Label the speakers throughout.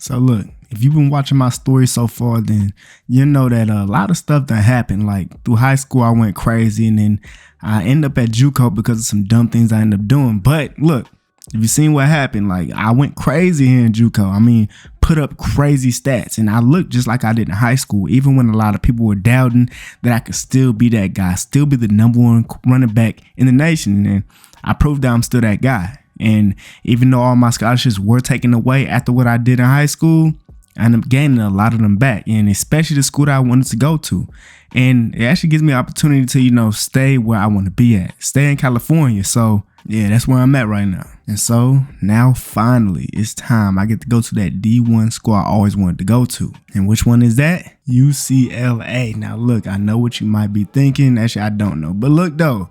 Speaker 1: So look, if you've been watching my story so far, then you know that a lot of stuff that happened. Like through high school, I went crazy, and then I ended up at JUCO because of some dumb things I ended up doing. But look, if you seen what happened, like I went crazy here in JUCO. I mean, put up crazy stats, and I looked just like I did in high school, even when a lot of people were doubting that I could still be that guy, still be the number one running back in the nation. And I proved that I'm still that guy. And even though all my scholarships were taken away after what I did in high school, I ended up gaining a lot of them back, and especially the school that I wanted to go to. And it actually gives me an opportunity to, stay where I want to be at, stay in California. So yeah, that's where I'm at right now. And so now finally it's time. I get to go to that D1 school I always wanted to go to. And which one is that? UCLA. Now look, I know what you might be thinking. Actually, I don't know. But look though,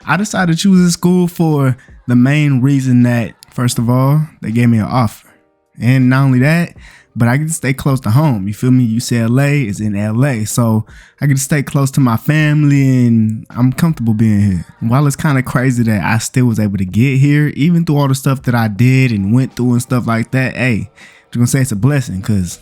Speaker 1: I decided to choose this school for the main reason that, first of all, they gave me an offer. And not only that, but I get to stay close to home. You feel me? UCLA is in LA. So I get to stay close to my family, and I'm comfortable being here. And while it's kind of crazy that I still was able to get here, even through all the stuff that I did and went through and stuff like that, hey, I'm gonna say it's a blessing, because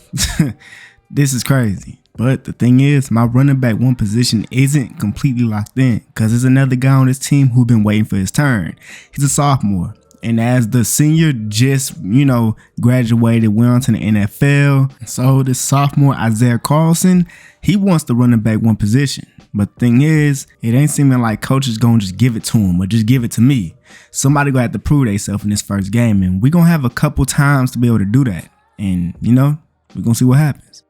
Speaker 1: this is crazy. But the thing is, my running back one position isn't completely locked in, because there's another guy on this team who's been waiting for his turn. He's a sophomore. And as the senior just, graduated, went on to the NFL. So this sophomore, Isaiah Carlson, he wants to running back one position. But the thing is, it ain't seeming like coach is going to just give it to him or just give it to me. Somebody going to have to prove themselves in this first game. And we're going to have a couple times to be able to do that. And, we're going to see what happens.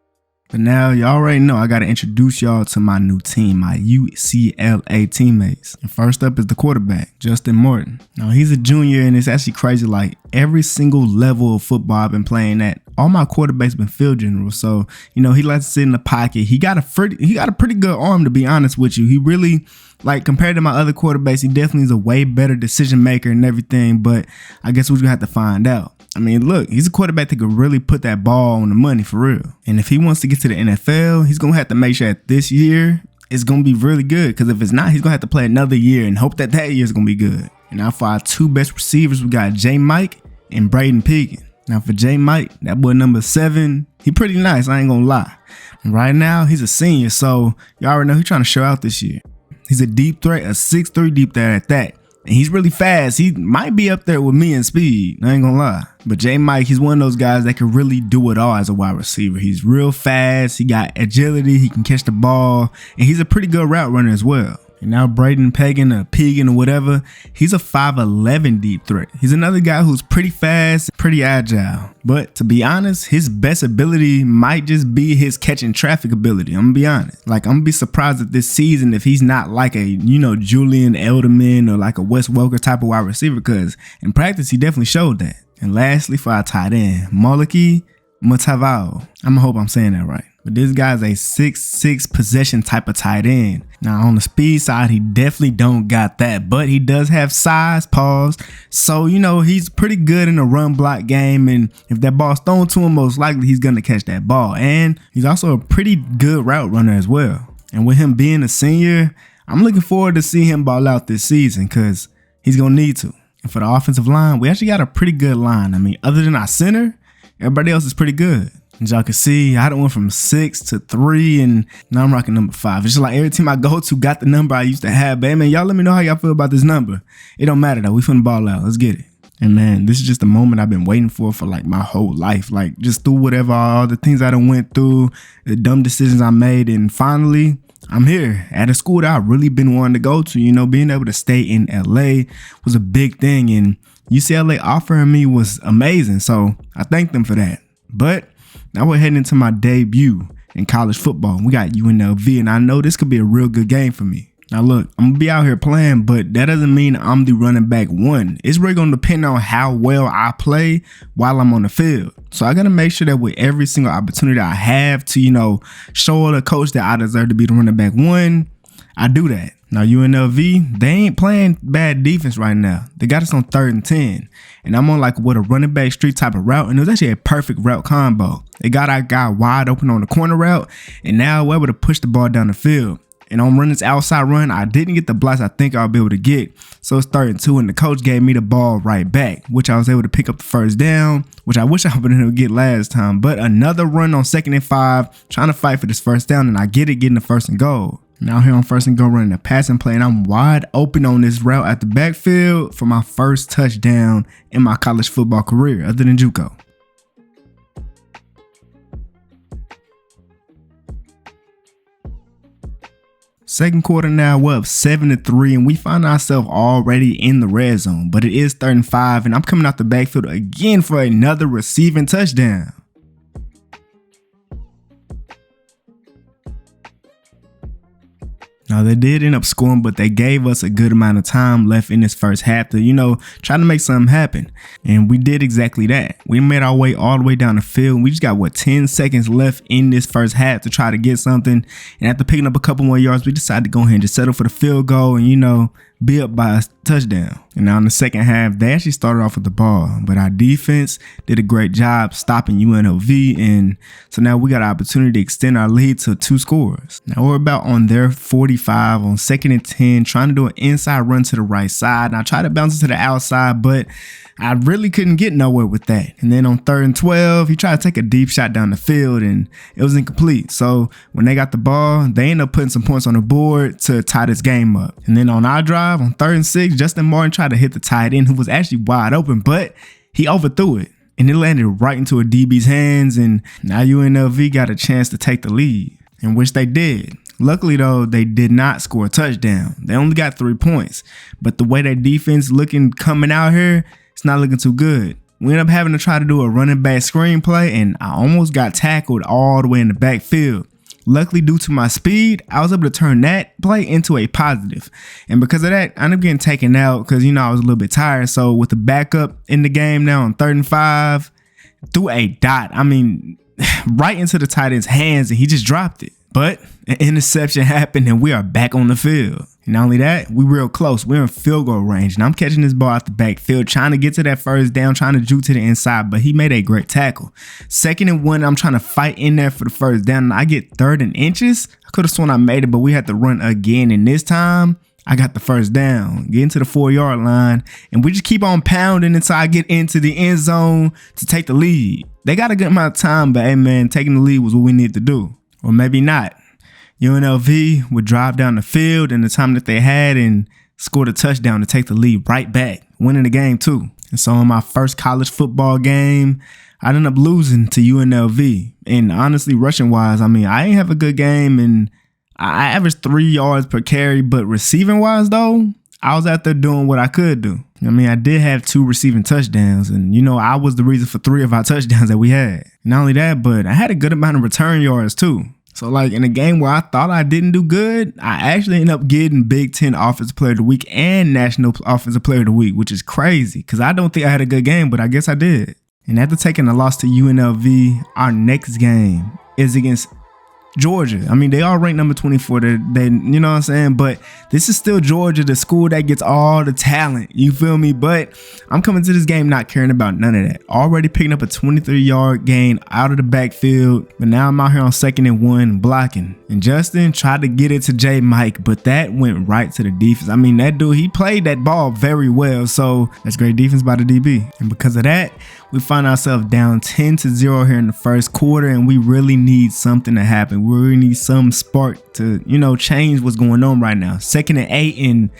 Speaker 1: But now y'all already know I got to introduce y'all to my new team, my UCLA teammates. And first up is the quarterback, Justin Morton. Now he's a junior, and it's actually crazy. Like every single level of football I've been playing at, all my quarterbacks been field generals. So, he likes to sit in the pocket. He got a pretty good arm, to be honest with you. He really, compared to my other quarterbacks, he definitely is a way better decision maker and everything. But I guess we're going to have to find out. I mean, look, he's a quarterback that could really put that ball on the money for real. And if he wants to get to the NFL, he's going to have to make sure that this year is going to be really good. Because if it's not, he's going to have to play another year and hope that year is going to be good. And now for our two best receivers, we got J. Mike and Braden Piggin. Now for J. Mike, that boy number 7, he pretty nice, I ain't going to lie. And right now, he's a senior, so y'all already know he's trying to show out this year. He's a deep threat, a 6'3" deep threat at that. And he's really fast. He might be up there with me in speed. I ain't gonna lie. But J. Mike, he's one of those guys that can really do it all as a wide receiver. He's real fast. He got agility. He can catch the ball. And he's a pretty good route runner as well. And now Braden Piggin or whatever, he's a 5'11" deep threat. He's another guy who's pretty fast, pretty agile. But to be honest, his best ability might just be his catching traffic ability. I'm gonna be honest. I'm gonna be surprised at this season if he's not like a, Julian Edelman or like a Wes Welker type of wide receiver, because in practice, he definitely showed that. And lastly, for our tight end, Moliki Matavao. I hope I'm saying that right. But this guy's a 6'6" possession type of tight end. Now on the speed side, he definitely don't got that, but he does have size, pause. So, he's pretty good in the run block game. And if that ball's thrown to him, most likely he's going to catch that ball. And he's also a pretty good route runner as well. And with him being a senior, I'm looking forward to see him ball out this season, because he's going to need to. And for the offensive line, we actually got a pretty good line. I mean, other than our center, everybody else is pretty good. As y'all can see, I went from 6 to 3, and now I'm rocking number 5. It's just like every team I go to got the number I used to have. But man, y'all let me know how y'all feel about this number. It don't matter though. We finna ball out. Let's get it. And man, this is just the moment I've been waiting for my whole life. Just through whatever, all the things I done went through, the dumb decisions I made, and finally, I'm here at a school that I've really been wanting to go to. Being able to stay in LA was a big thing, and UCLA offering me was amazing. So I thank them for that. But now we're heading into my debut in college football. We got UNLV, and I know this could be a real good game for me. Now look, I'm going to be out here playing, but that doesn't mean I'm the running back one. It's really going to depend on how well I play while I'm on the field. So I got to make sure that with every single opportunity I have to, show the coach that I deserve to be the running back one, I do that. Now UNLV, they ain't playing bad defense right now. They got us on 3rd and 10. And I'm on with a running back street type of route. And it was actually a perfect route combo. They got our guy wide open on the corner route. And now we're able to push the ball down the field. And I'm running this outside run. I didn't get the blocks I think I'll be able to get. So it's 3rd and 2, and the coach gave me the ball right back, which I was able to pick up the first down, which I wish I would have been able to get last time. But another run on 2nd and 5, trying to fight for this first down, and I get it, getting the 1st and goal. Now here on 1st and goal, running a passing play, and I'm wide open on this route at the backfield for my first touchdown in my college football career, other than JUCO. Second quarter now, we're up 7-3, and we find ourselves already in the red zone, but it is 3rd and 5, and I'm coming out the backfield again for another receiving touchdown. Now, they did end up scoring, but they gave us a good amount of time left in this first half to, try to make something happen. And we did exactly that. We made our way all the way down the field. We just got, 10 seconds left in this first half to try to get something. And after picking up a couple more yards, we decided to go ahead and just settle for the field goal and, be up by a touchdown. And now in the second half, they actually started off with the ball, but our defense did a great job stopping UNLV. And so now we got an opportunity to extend our lead to 2 scores. Now we're about on their 45 on 2nd and 10, trying to do an inside run to the right side. And I tried to bounce it to the outside, but I really couldn't get nowhere with that. And then on 3rd and 12, he tried to take a deep shot down the field, and it was incomplete. So when they got the ball, they ended up putting some points on the board to tie this game up. And then on our drive, on 3rd and 6, Justin Martin tried to hit the tight end, who was actually wide open, but he overthrew it. And it landed right into a DB's hands, and now UNLV got a chance to take the lead, in which they did. Luckily, though, they did not score a touchdown. They only got 3 points. But the way that defense coming out here, it's not looking too good. We ended up having to try to do a running back screenplay, and I almost got tackled all the way in the backfield. Luckily, due to my speed, I was able to turn that play into a positive. And because of that, I ended up getting taken out because, I was a little bit tired. So with the backup in the game now on 3rd and 5, threw a dot, right into the tight end's hands, and he just dropped it. But an interception happened, and we are back on the field. And not only that, we real close. We're in field goal range, and I'm catching this ball out the backfield, trying to get to that first down, trying to juke to the inside, but he made a great tackle. 2nd and 1, I'm trying to fight in there for the first down, and I get 3rd and inches. I could have sworn I made it, but we had to run again, and this time, I got the first down, getting to the 4-yard line, and we just keep on pounding until I get into the end zone to take the lead. They got a good amount of time, but hey man, taking the lead was what we needed to do. Or maybe not. UNLV would drive down the field in the time that they had and scored a touchdown to take the lead right back, winning the game too. And so in my first college football game, I ended up losing to UNLV. And honestly, rushing wise, I didn't have a good game, and I averaged 3 yards per carry, but receiving wise though, I was out there doing what I could do. I did have 2 receiving touchdowns, and I was the reason for 3 of our touchdowns that we had. Not only that, but I had a good amount of return yards too. So in a game where I thought I didn't do good, I actually ended up getting Big Ten Offensive Player of the Week and National Offensive Player of the Week, which is crazy because I don't think I had a good game, but I guess I did. And after taking a loss to UNLV, our next game is against Georgia. They are ranked number 24. They you know what I'm saying? But this is still Georgia, the school that gets all the talent. You feel me? But I'm coming to this game not caring about none of that. Already picking up a 23-yard gain out of the backfield. But now I'm out here on 2nd and 1 blocking. And Justin tried to get it to J. Mike, but that went right to the defense. That dude, he played that ball very well. So that's great defense by the DB. And because of that, we find ourselves down 10-0 here in the first quarter, and we really need something to happen. We really need some spark to, change what's going on right now. 2nd and 8, and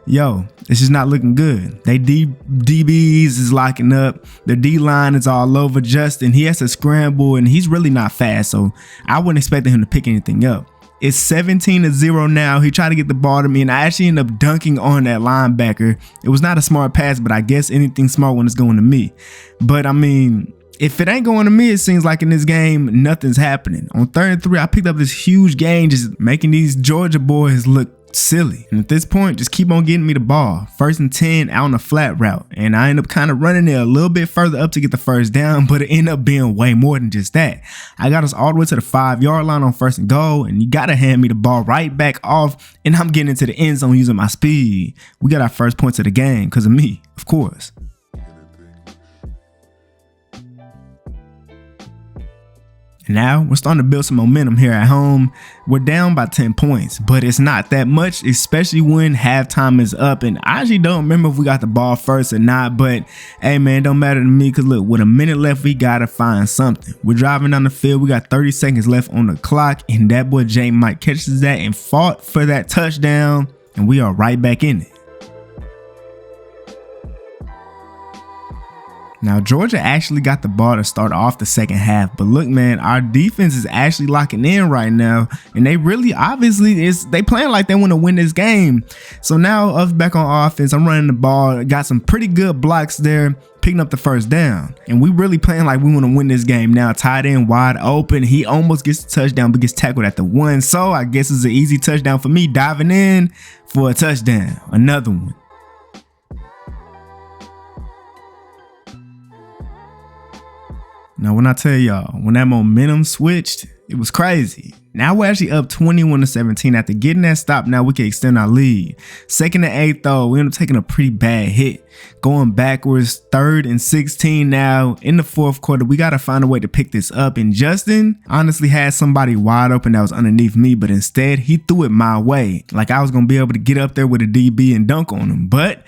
Speaker 1: it's just not looking good. They DBs is locking up. Their D-line is all over Justin. He has to scramble, and he's really not fast, so I wasn't expecting him to pick anything up. It's 17-0 now. He tried to get the ball to me, and I actually ended up dunking on that linebacker. It was not a smart pass, but I guess anything smart when it's going to me. But if it ain't going to me, it seems like in this game, nothing's happening. On 3rd and 3, I picked up this huge gain, just making these Georgia boys look silly. And at this point, just keep on getting me the ball. 1st and 10 out on a flat route. And I end up kind of running it a little bit further up to get the first down, but it ended up being way more than just that. I got us all the way to the 5-yard line on 1st and goal, and you got to hand me the ball right back off, and I'm getting into the end zone using my speed. We got our first points of the game because of me, of course. And now we're starting to build some momentum here at home. We're down by 10 points, but it's not that much, especially when halftime is up. And I actually don't remember if we got the ball first or not, but hey man, it don't matter to me because look, with a minute left, we got to find something. We're driving down the field. We got 30 seconds left on the clock, and that boy Jay Mike catches that and fought for that touchdown, and we are right back in it. Now, Georgia actually got the ball to start off the second half, but look, man, our defense is actually locking in right now, and they really obviously they playing like they want to win this game. So now us back on offense, I'm running the ball, got some pretty good blocks there, picking up the first down, and we really playing like we want to win this game now. Tight end wide open, he almost gets the touchdown but gets tackled at the 1, so I guess it's an easy touchdown for me, diving in for a touchdown, another one. Now, when I tell y'all, when that momentum switched, it was crazy. Now we're actually up 21-17. After getting that stop, now we can extend our lead. 2nd and 8 though, we end up taking a pretty bad hit. Going backwards, 3rd and 16 now. In the 4th quarter, we got to find a way to pick this up. And Justin honestly had somebody wide open that was underneath me, but instead he threw it my way. Like I was going to be able to get up there with a DB and dunk on him. But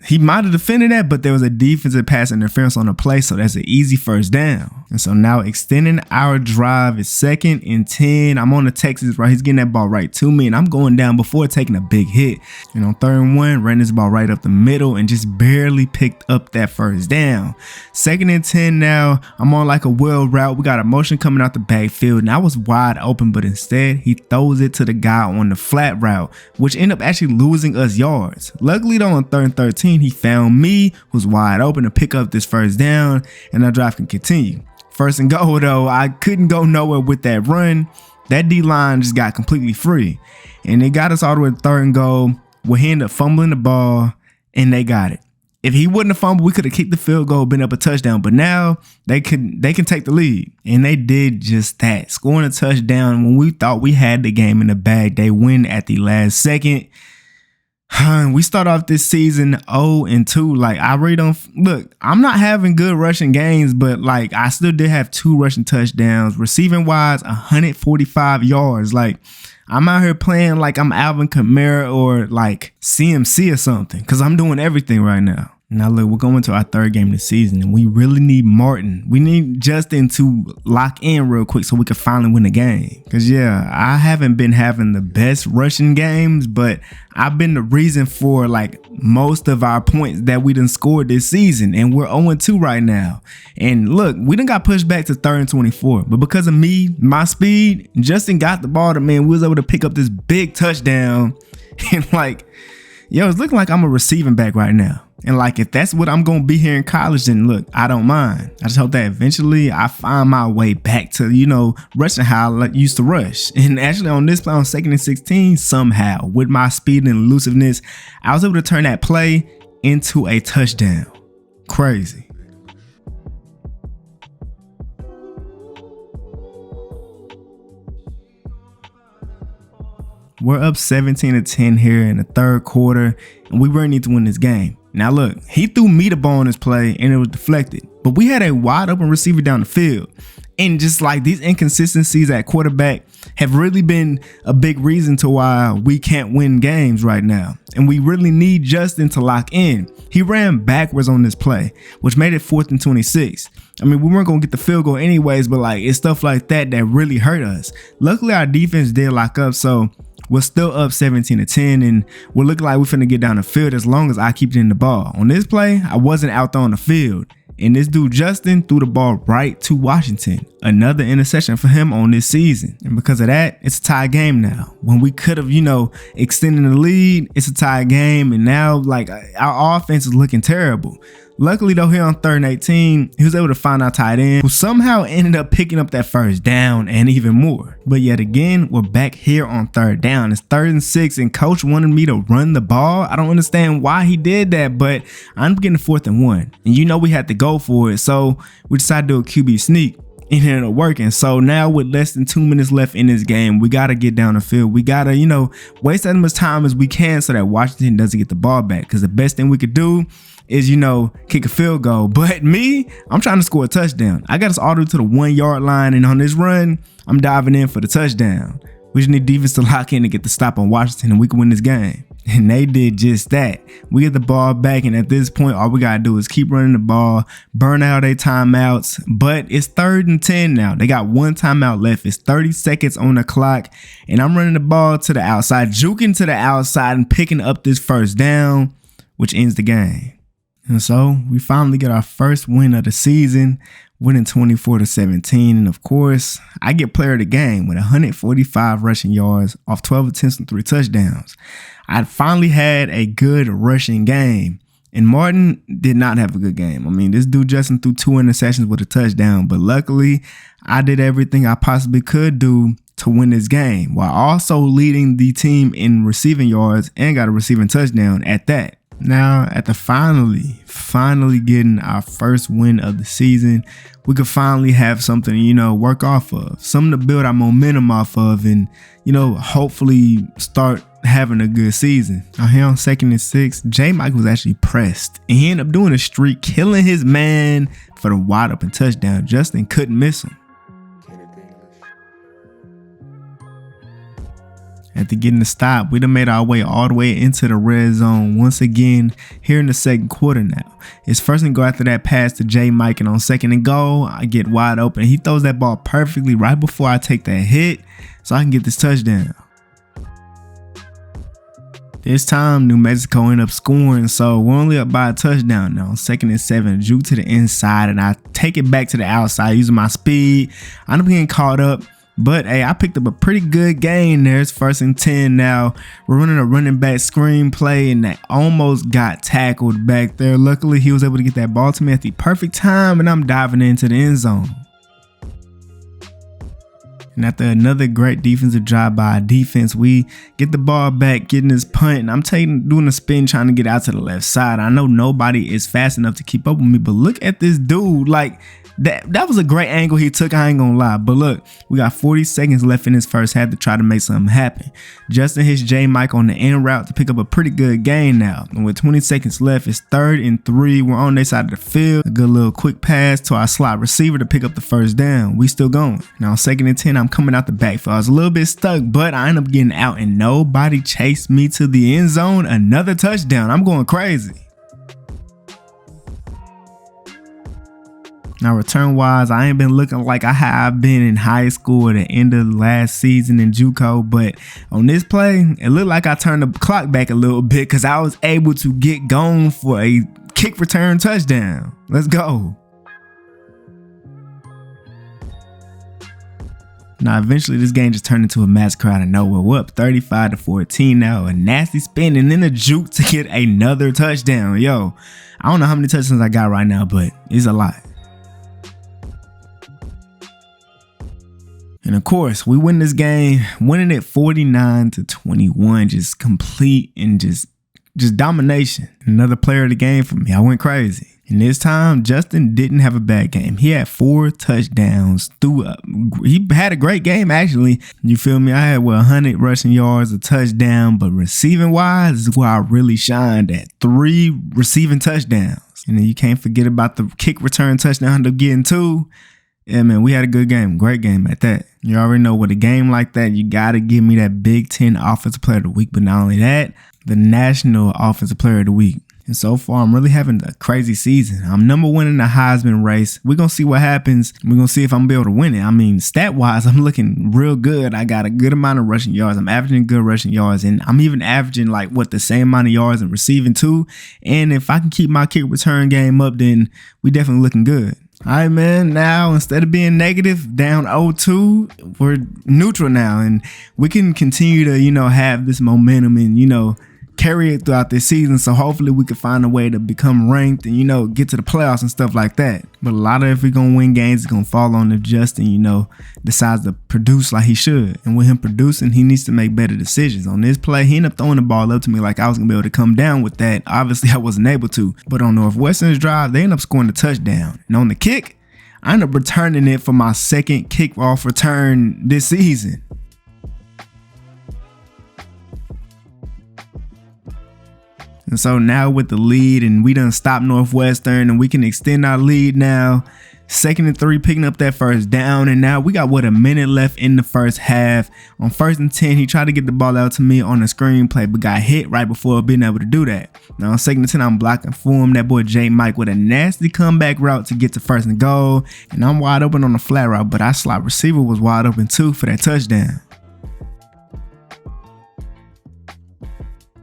Speaker 1: he might have defended that, but there was a defensive pass interference on the play, so that's an easy first down. And so now extending our drive is 2nd and 10. I'm on the Texas right. He's getting that ball right to me, and I'm going down before taking a big hit. And on 3rd and 1, ran this ball right up the middle and just barely picked up that first down. 2nd and 10 now. I'm on like a wheel route. We got a motion coming out the backfield, and I was wide open, but instead he throws it to the guy on the flat route, which ended up actually losing us yards. Luckily though, on 3rd and 13, he found me, was wide open to pick up this first down, and our drive can continue. 1st and goal though, I couldn't go nowhere with that run. That D-line just got completely free, and they got us all the way to 3rd and goal. We ended up fumbling the ball, and they got it. If he wouldn't have fumbled, we could have kicked the field goal, been up a touchdown. But now they can take the lead, and they did just that, scoring a touchdown when we thought we had the game in the bag. They win at the last second. We start off this season 0-2. Like, I really don't look. I'm not having good rushing games, but like I still did have 2 rushing touchdowns. Receiving wise, 145 yards. Like, I'm out here playing like I'm Alvin Kamara or like CMC or something, because I'm doing everything right now. Now look, we're going to our 3rd game of the season, and we really need Martin. We need Justin to lock in real quick so we can finally win the game. Because yeah, I haven't been having the best rushing games, but I've been the reason for like most of our points that we done scored this season, and we're 0-2 right now. And look, we done got pushed back to 3rd and 24, but because of me, my speed, Justin got the ball to me, and we was able to pick up this big touchdown. And like, yo, it's looking like I'm a receiving back right now. And like, if that's what I'm going to be here in college, then look, I don't mind. I just hope that eventually I find my way back to, you know, rushing how I used to rush. And actually on this play on 2nd and 16, somehow with my speed and elusiveness, I was able to turn that play into a touchdown. Crazy. We're up 17-10 here in the 3rd quarter, and we really need to win this game. Now look, he threw me the ball on this play and it was deflected, but we had a wide open receiver down the field. And just like these inconsistencies at quarterback have really been a big reason to why we can't win games right now. And we really need Justin to lock in. He ran backwards on this play, which made it 4th and 26. I mean, we weren't going to get the field goal anyways, but like it's stuff like that that really hurt us. Luckily, our defense did lock up, so we're still up 17-10, and we're looking like we're finna get down the field as long as I keep getting the ball. On this play, I wasn't out there on the field, and this dude Justin threw the ball right to Washington. Another interception for him on this season. And because of that, it's a tie game now. When we could have, you know, extended the lead, it's a tie game, and now like our offense is looking terrible. Luckily though, here on 3rd and 18, he was able to find our tight end, who somehow ended up picking up that first down and even more. But yet again, we're back here on 3rd down. It's 3rd and 6, and coach wanted me to run the ball. I don't understand why he did that, but I'm getting 4th and 1. And you know we had to go for it, so we decided to do a QB sneak. It ended up working. So now with less than 2 minutes left in this game, we got to get down the field. We got to, you know, waste as much time as we can so that Washington doesn't get the ball back. Because the best thing we could do is, kick a field goal. But me, I'm trying to score a touchdown. I got us all the way to the 1 yard line, and on this run, I'm diving in for the touchdown. We just need defense to lock in and get the stop on Washington, and we can win this game. And they did just that. We get the ball back, and at this point, all we gotta do is keep running the ball, burn out their timeouts. But it's 3rd and 10 now. They got 1 timeout left. It's 30 seconds on the clock, and I'm running the ball to the outside, juking to the outside, and picking up this first down, which ends the game. And so we finally get our first win of the season, winning 24-17. And of course, I get player of the game with 145 rushing yards off 12 attempts and 3 touchdowns. I finally had a good rushing game. And Martin did not have a good game. I mean, this dude Justin threw 2 interceptions with a touchdown. But luckily, I did everything I possibly could do to win this game, while also leading the team in receiving yards and got a receiving touchdown at that. Now, at the finally getting our first win of the season, we could finally have something to, work off of, something to build our momentum off of, and, hopefully start having a good season. Out here on 2nd and 6, J. Mike was actually pressed, and he ended up doing a streak, killing his man for the wide open touchdown. Justin couldn't miss him. After getting the stop, we done made our way all the way into the red zone once again here in the second quarter now. It's 1st and goal after that pass to J. Mike, and on 2nd and goal, I get wide open. He throws that ball perfectly right before I take that hit so I can get this touchdown. This time, New Mexico ended up scoring, so we're only up by a touchdown now. 2nd and 7, juke to the inside, and I take it back to the outside using my speed. I end up getting caught up. But hey, I picked up a pretty good gain there. It's 1st and 10 now. We're running a running back screen play, and that almost got tackled back there. Luckily, he was able to get that ball to me at the perfect time, and I'm diving into the end zone. And after another great defensive drive by our defense, we get the ball back, getting this punt, and I'm doing a spin trying to get out to the left side. I know nobody is fast enough to keep up with me, but look at this dude. Like, that was a great angle he took, I ain't gonna lie. But look, we got 40 seconds left in this first half to try to make something happen. Justin hits J. Mike on the end route to pick up a pretty good gain now. And with 20 seconds left, it's 3rd and 3. We're on their side of the field. A good little quick pass to our slot receiver to pick up the first down. We still going. Now 2nd and 10, I'm coming out the backfield. I was a little bit stuck, but I end up getting out and nobody chased me to the end zone. Another touchdown. I'm going crazy. Now, return-wise, I ain't been looking like I have been in high school at the end of last season in JUCO, but on this play, it looked like I turned the clock back a little bit because I was able to get going for a kick return touchdown. Let's go. Now, eventually, this game just turned into a massacre out of nowhere. We're up 35-14 now. A nasty spin and then a juke to get another touchdown. Yo, I don't know how many touchdowns I got right now, but it's a lot. And of course, we win this game, winning it 49-21, just complete and just domination. Another player of the game for me. I went crazy. And this time, Justin didn't have a bad game. He had 4 touchdowns. He had a great game, actually. You feel me? I had 100 rushing yards, a touchdown, but receiving wise is where I really shined at. 3 receiving touchdowns. And then you can't forget about the kick return touchdown I ended up getting 2. Yeah, man, we had a good game. Great game at that. You already know with a game like that, you got to give me that Big Ten Offensive Player of the Week. But not only that, the National Offensive Player of the Week. And so far, I'm really having a crazy season. I'm #1 in the Heisman race. We're going to see what happens. We're going to see if I'm going to be able to win it. I mean, stat-wise, I'm looking real good. I got a good amount of rushing yards. I'm averaging good rushing yards. And I'm even averaging, the same amount of yards and receiving, too. And if I can keep my kick return game up, then we definitely looking good. All right, man. Now, instead of being negative, down 0-2, we're neutral now. And we can continue to, have this momentum and, carry it throughout this season. So hopefully we can find a way to become ranked and, get to the playoffs and stuff like that. But a lot of if we're going to win games, it's going to fall on if Justin, decides to produce like he should. And with him producing, he needs to make better decisions. On this play, he ended up throwing the ball up to me like I was going to be able to come down with that. Obviously, I wasn't able to. But on Northwestern's drive, they ended up scoring a touchdown. And on the kick, I ended up returning it for my second kickoff return this season. And so now with the lead, and we done stopped Northwestern, and we can extend our lead now. 2nd and 3, picking up that first down, and now we got a minute left in the first half. On 1st and 10, he tried to get the ball out to me on the screenplay, but got hit right before being able to do that. Now on 2nd and 10, I'm blocking for him. That boy J Mike with a nasty comeback route to get to 1st and goal, and I'm wide open on the flat route, but our slot receiver was wide open too for that touchdown.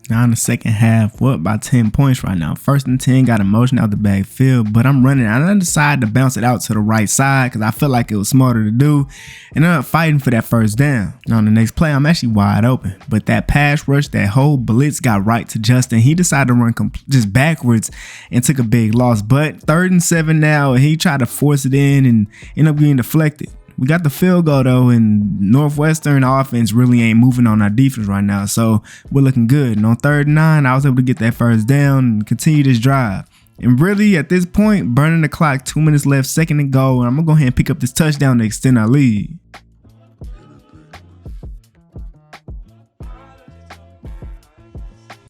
Speaker 1: Now in the second half, we're up by 10 points right now. 1st and 10, got a motion out the backfield, but I'm running. I decided to bounce it out to the right side because I felt like it was smarter to do, and I'm fighting for that first down. Now on the next play, I'm actually wide open, but that pass rush, that whole blitz got right to Justin. He decided to run just backwards and took a big loss. But 3rd and 7 now, and he tried to force it in and ended up getting deflected. We got the field goal though, and Northwestern offense really ain't moving on our defense right now, so we're looking good. And on 3rd and 9, I was able to get that first down and continue this drive. And really, at this point, burning the clock, 2 minutes left, 2nd and goal, and I'm gonna go ahead and pick up this touchdown to extend our lead.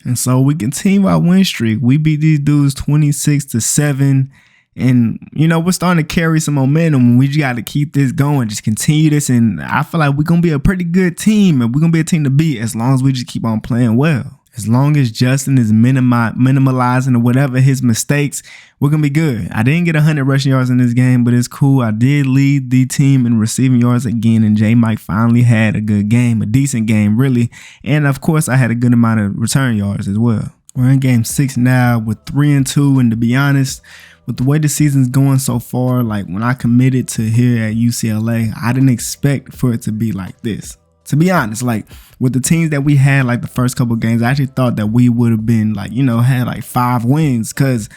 Speaker 1: And so we continue our win streak. We beat these dudes 26-7. And, we're starting to carry some momentum. We just got to keep this going, just continue this. And I feel like we're going to be a pretty good team, and we're going to be a team to beat as long as we just keep on playing well. As long as Justin is minimalizing or whatever his mistakes, we're going to be good. I didn't get 100 rushing yards in this game, but it's cool. I did lead the team in receiving yards again, and J Mike finally had a good game, a decent game, really. And, of course, I had a good amount of return yards as well. We're in game 6 now with 3-2, and to be honest, with the way the season's going so far, like when I committed to here at UCLA, I didn't expect for it to be like this. To be honest, like with the teams that we had, like the first couple of games, I actually thought that we would have been like, had like 5 wins because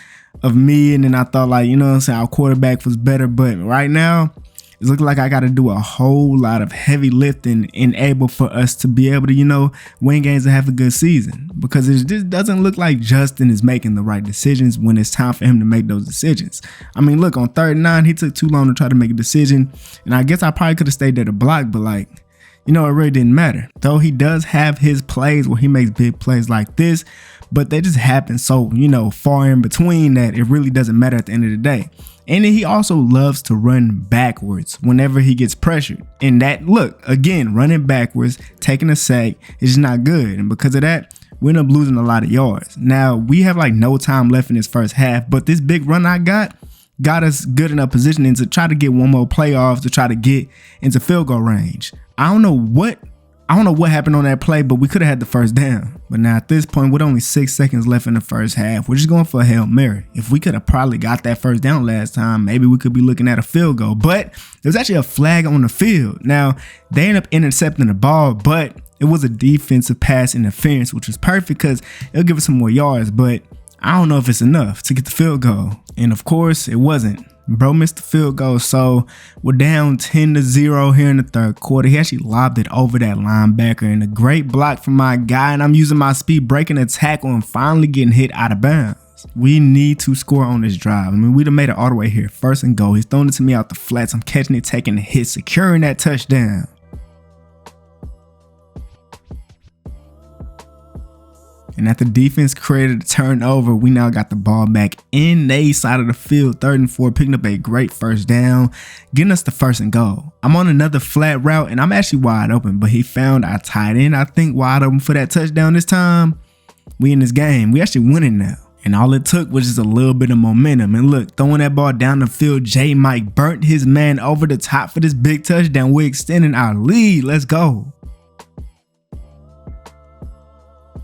Speaker 1: of me. And then I thought like, our quarterback was better. But right now, it's looking like I got to do a whole lot of heavy lifting and able for us to be able to, win games and have a good season, because it just doesn't look like Justin is making the right decisions when it's time for him to make those decisions. I mean, look, on 3rd and 9, he took too long to try to make a decision, and I guess I probably could have stayed there to block, but like, it really didn't matter. Though he does have his plays where he makes big plays like this, but they just happen so, far in between that it really doesn't matter at the end of the day. And then he also loves to run backwards whenever he gets pressured. And that, look, again, running backwards, taking a sack is just not good. And because of that, we end up losing a lot of yards. Now, we have like no time left in this first half, but this big run I got us good enough positioning to try to get one more playoff, to try to get into field goal range. I don't know what happened on that play, but we could have had the first down. But now at this point, with only 6 seconds left in the first half, we're just going for a Hail Mary. If we could have probably got that first down last time, maybe we could be looking at a field goal. But there's actually a flag on the field. Now, they end up intercepting the ball, but it was a defensive pass interference, which was perfect because it'll give us some more yards. But I don't know if it's enough to get the field goal. And of course, it wasn't. Bro missed the field goal, so we're down 10-0 here in the 3rd quarter. He actually lobbed it over that linebacker, and a great block from my guy, and I'm using my speed, breaking a tackle and finally getting hit out of bounds. We need to score on this drive. I mean, we'd have made it all the way here. 1st and goal. He's throwing it to me out the flats. I'm catching it, taking the hit, securing that touchdown. And after defense created a turnover, we now got the ball back in the side of the field, 3rd and 4, picking up a great first down, getting us the 1st and goal. I'm on another flat route, and I'm actually wide open, but he found our tight end, I think, wide open for that touchdown this time. We in this game. We actually winning now. And all it took was just a little bit of momentum. And look, throwing that ball down the field, J Mike burnt his man over the top for this big touchdown. We're extending our lead. Let's go.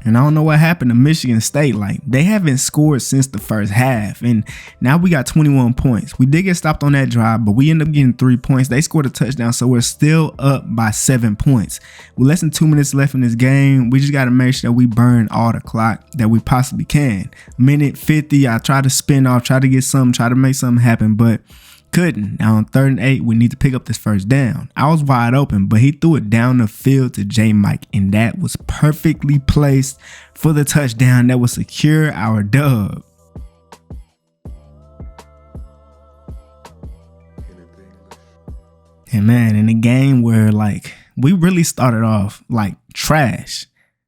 Speaker 1: And I don't know what happened to Michigan State. Like, they haven't scored since the first half. And now we got 21 points. We did get stopped on that drive, but we ended up getting 3 points. They scored a touchdown, so we're still up by 7 points. With less than 2 minutes left in this game, we just got to make sure that we burn all the clock that we possibly can. Minute 50, I tried to spin off, try to get something, try to make something happen, but couldn't. Now on 3rd and 8, we need to pick up this first down. I was wide open, but he threw it down the field to J Mike, and that was perfectly placed for the touchdown that would secure our dub. And man, in a game where like we really started off like trash,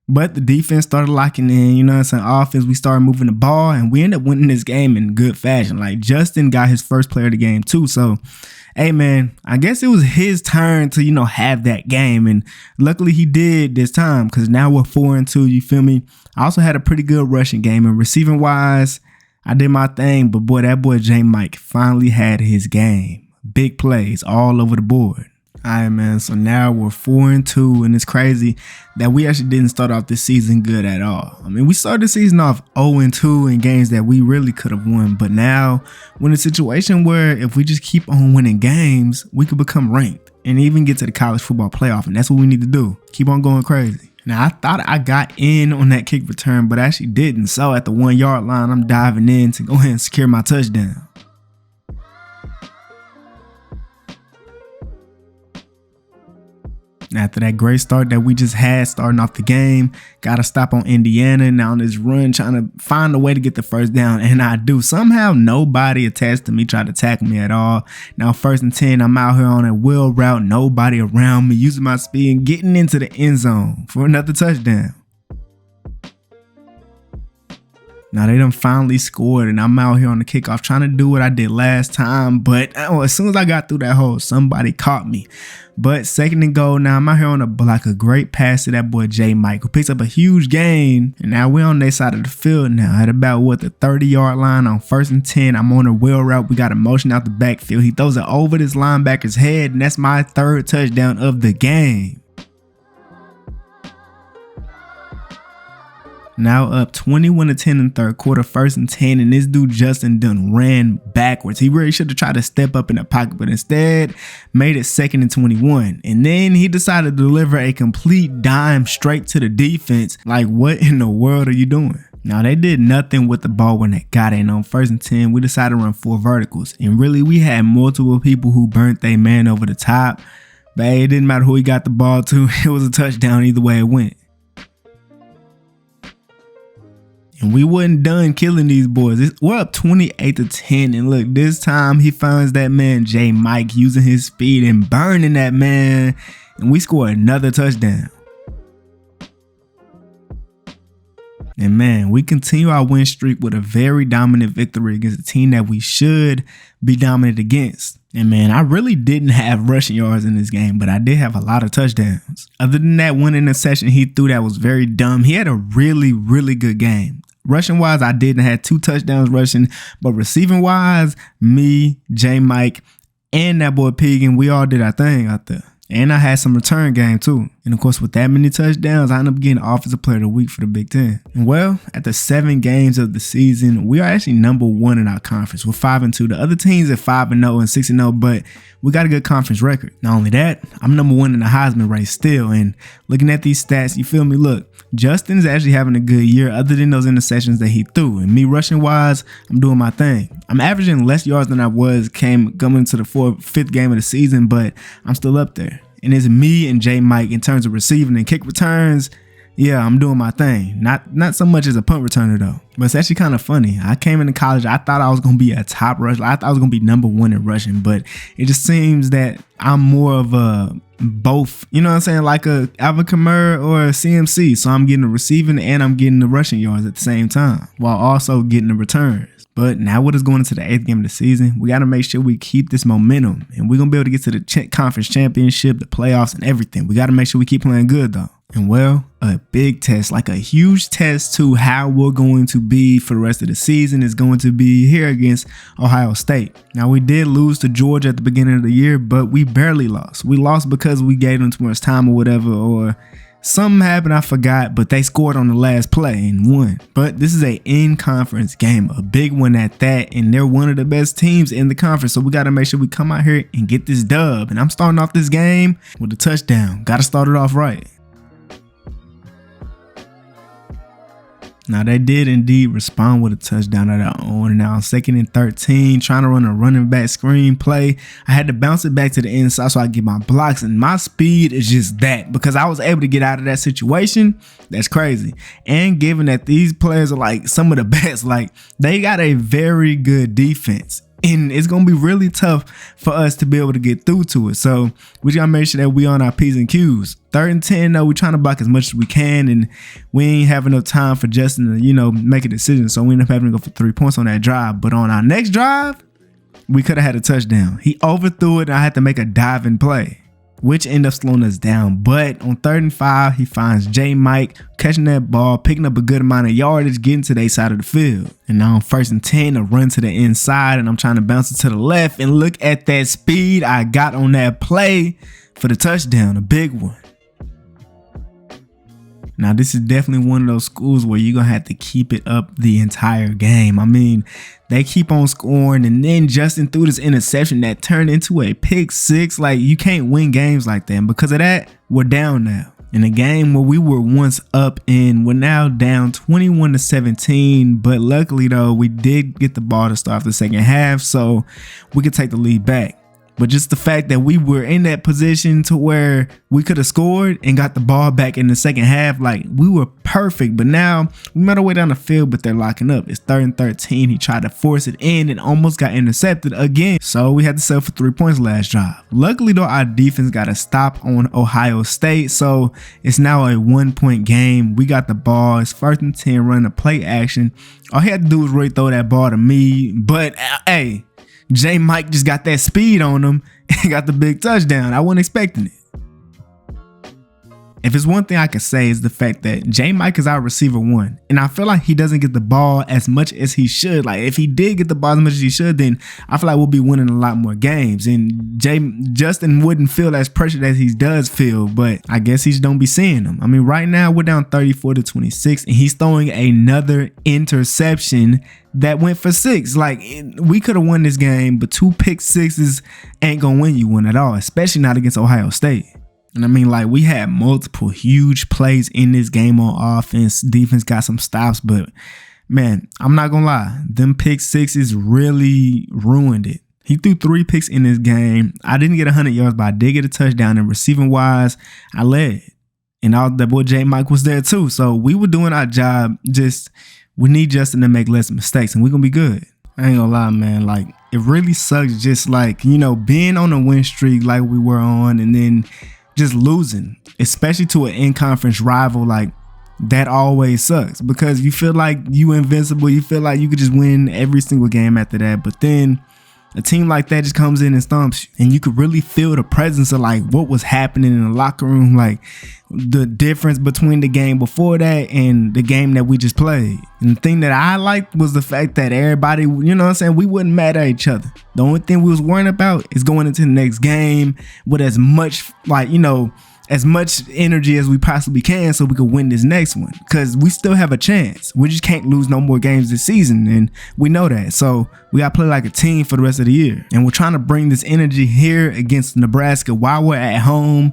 Speaker 1: But the defense started locking in, you know what I'm saying? Offense, we started moving the ball, and we ended up winning this game in good fashion. Like, Justin got his first player of the game too. So, hey man, I guess it was his turn to, have that game. And luckily he did this time, because now we're 4-2, you feel me? I also had a pretty good rushing game, and receiving wise, I did my thing. But boy, that boy J Mike finally had his game. Big plays all over the board. All right, man. So now we're 4-2, and it's crazy that we actually didn't start off this season good at all. I mean, we started the season off 0-2 in games that we really could have won. But now we're in a situation where if we just keep on winning games, we could become ranked and even get to the college football playoff. And that's what we need to do. Keep on going crazy. Now, I thought I got in on that kick return, but I actually didn't. So at the 1-yard line, I'm diving in to go ahead and secure my touchdown. After that great start that we just had starting off the game, got a stop on Indiana. Now on this run, trying to find a way to get the first down, and I do. Somehow nobody attached to me, tried to tackle me at all. Now 1st and 10, I'm out here on a wheel route, nobody around me, using my speed and getting into the end zone for another touchdown. Now they done finally scored, and I'm out here on the kickoff trying to do what I did last time. But as soon as I got through that hole, somebody caught me. But 2nd and goal. Now I'm out here on a great pass to that boy J Mike, who picks up a huge gain. And now we're on their side of the field now at about the 30-yard line on 1st and 10. I'm on a wheel route. We got a motion out the backfield. He throws it over this linebacker's head, and that's my 3rd touchdown of the game. Now up 21-10 in the 3rd quarter, 1st and 10, and this dude Justin done ran backwards. He really should have tried to step up in the pocket, but instead made it 2nd and 21. And then he decided to deliver a complete dime straight to the defense. Like, what in the world are you doing? Now, they did nothing with the ball when they got in. On 1st and 10, we decided to run 4 verticals. And really, we had multiple people who burnt their man over the top. But hey, it didn't matter who he got the ball to. It was a touchdown either way it went. And we wasn't done killing these boys. We're up 28-10. And look, this time he finds that man J Mike using his speed and burning that man. And we score another touchdown. And man, we continue our win streak with a very dominant victory against a team that we should be dominant against. And man, I really didn't have rushing yards in this game, but I did have a lot of touchdowns. Other than that one interception he threw that was very dumb, he had a really, really good game. Rushing wise, I didn't have 2 touchdowns rushing, but receiving wise, me, J Mike, and that boy Piggin, we all did our thing out there. And I had some return game too. And of course, with that many touchdowns, I ended up getting Offensive Player of the Week for the Big Ten. And well, at the 7 games of the season, we are actually number 1 in our conference. We're 5-2. The other teams are 5-0 and 6-0, but we got a good conference record. Not only that, I'm number 1 in the Heisman race still. And looking at these stats, you feel me? Look, Justin's actually having a good year other than those interceptions that he threw. And me rushing wise, I'm doing my thing. I'm averaging less yards than I was coming into the 5th game of the season, but I'm still up there. And it's me and J Mike in terms of receiving and kick returns. Yeah, I'm doing my thing. Not so much as a punt returner though. But it's actually kind of funny. I came into college, I thought I was going to be a top rusher. I thought I was going to be number 1 in rushing, but it just seems that I'm more of a both, you know what I'm saying, like a Alvin Kamara or a CMC. So I'm getting the receiving and I'm getting the rushing yards at the same time while also getting the returns. But now with us going into the 8th game of the season, we got to make sure we keep this momentum. And we're going to be able to get to the conference championship, the playoffs, and everything. We got to make sure we keep playing good, though. And well, a big test, like a huge test to how we're going to be for the rest of the season is going to be here against Ohio State. Now, we did lose to Georgia at the beginning of the year, but we barely lost. We lost because we gave them too much time or whatever, or something happened, I forgot, but they scored on the last play and won. But this is a in-conference game, a big one at that, and they're one of the best teams in the conference, so we got to make sure we come out here and get this dub. And I'm starting off this game with a touchdown. Got to start it off right. Now, they did indeed respond with a touchdown of their own. Now, on 2nd and 13, trying to run a running back screen play, I had to bounce it back to the inside so I could get my blocks, and my speed is just that because I was able to get out of that situation. That's crazy. And given that these players are like some of the best, like they got a very good defense. And it's going to be really tough for us to be able to get through to it. So we got to make sure that we on our P's and Q's. 3rd and 10, though, we're trying to block as much as we can. And we ain't having no time for Justin to, make a decision. So we end up having to go for 3 points on that drive. But on our next drive, we could have had a touchdown. He overthrew it and I had to make a diving play, which ended up slowing us down. But on 3rd and 5, he finds J. Mike catching that ball, picking up a good amount of yardage, getting to their side of the field. And now on 1st and 10, a run to the inside, and I'm trying to bounce it to the left. And look at that speed I got on that play for the touchdown, a big one. Now, this is definitely one of those schools where you're going to have to keep it up the entire game. I mean, they keep on scoring, and then Justin threw this interception that turned into a pick 6. Like, you can't win games like that. And because of that, we're down now. In a game where we were once up and we're now down 21-17. But luckily, though, we did get the ball to start the second half, so we could take the lead back. But just the fact that we were in that position to where we could have scored and got the ball back in the second half, like, we were perfect. But now we made our way down the field, but they're locking up. It's 3rd and 13. He tried to force it in and almost got intercepted again. So we had to settle for 3 points last drive. Luckily, though, our defense got a stop on Ohio State. So it's now a 1-point game. We got the ball. It's 1st and 10, running a play action. All he had to do was really throw that ball to me. But hey, J. Mike just got that speed on him and got the big touchdown. I wasn't expecting it. If it's one thing I can say is the fact that J. Mike is our receiver 1. And I feel like he doesn't get the ball as much as he should. Like, if he did get the ball as much as he should, then I feel like we'll be winning a lot more games. And Justin wouldn't feel as pressured as he does feel, but I guess he just don't be seeing them. I mean, right now we're down 34-26 and he's throwing another interception that went for 6. Like, we could have won this game, but 2 pick 6s ain't gonna win you one at all, especially not against Ohio State. And I mean, like, we had multiple huge plays in this game on offense. Defense got some stops, but man, I'm not gonna lie, them pick 6s really ruined it. He threw 3 picks in this game. I didn't get 100 yards, but I did get a touchdown, and receiving wise, I led. And that boy J. Mike was there too. So we were doing our job. Just, we need Justin to make less mistakes and we're gonna be good. I ain't gonna lie, man. Like, it really sucks just like, being on a win streak like we were on and then just losing, especially to an in-conference rival. Like, that always sucks because you feel like you invincible. You feel like you could just win every single game after that. But then a team like that just comes in and stomps you, and you could really feel the presence of like what was happening in the locker room, like the difference between the game before that and the game that we just played. And the thing that I liked was the fact that everybody, we wasn't mad at each other. The only thing we was worrying about is going into the next game with as much as much energy as we possibly can so we could win this next one, because we still have a chance. We just can't lose no more games this season, and we know that. So we got to play like a team for the rest of the year, and we're trying to bring this energy here against Nebraska while we're at home,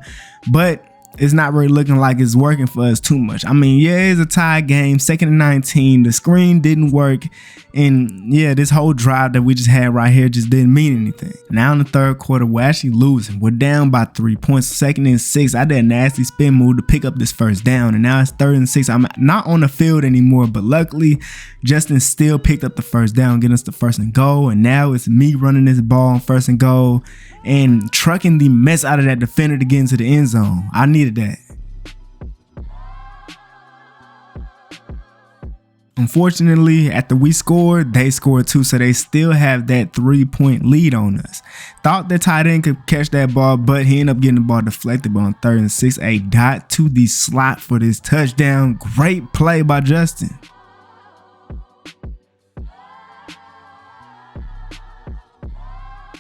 Speaker 1: but it's not really looking like it's working for us too much. I mean, yeah, it's a tie game, 2nd and 19. The screen didn't work. And yeah, this whole drive that we just had right here just didn't mean anything. Now in the 3rd quarter, we're actually losing. We're down by 3 points, 2nd and 6. I did a nasty spin move to pick up this 1st down. And now it's 3rd and 6. I'm not on the field anymore, but luckily Justin still picked up the 1st down, getting us the 1st and goal. And now it's me running this ball on 1st and goal and trucking the mess out of that defender to get into the end zone. I needed that. Unfortunately, after we scored, they scored too, so they still have that 3-point lead on us. Thought the tight end could catch that ball, but he ended up getting the ball deflected. But on 3rd and 6, a dot to the slot for this touchdown. Great play by Justin.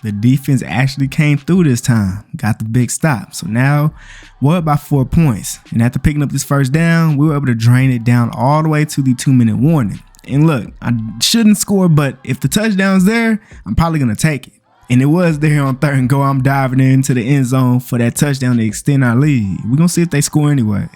Speaker 1: The defense actually came through this time, got the big stop. So now we're up by 4 points. And after picking up this 1st down, we were able to drain it down all the way to the 2-minute warning. And look, I shouldn't score, but if the touchdown's there, I'm probably going to take it. And it was there on 3rd and goal. I'm diving into the end zone for that touchdown to extend our lead. We're going to see if they score anyways.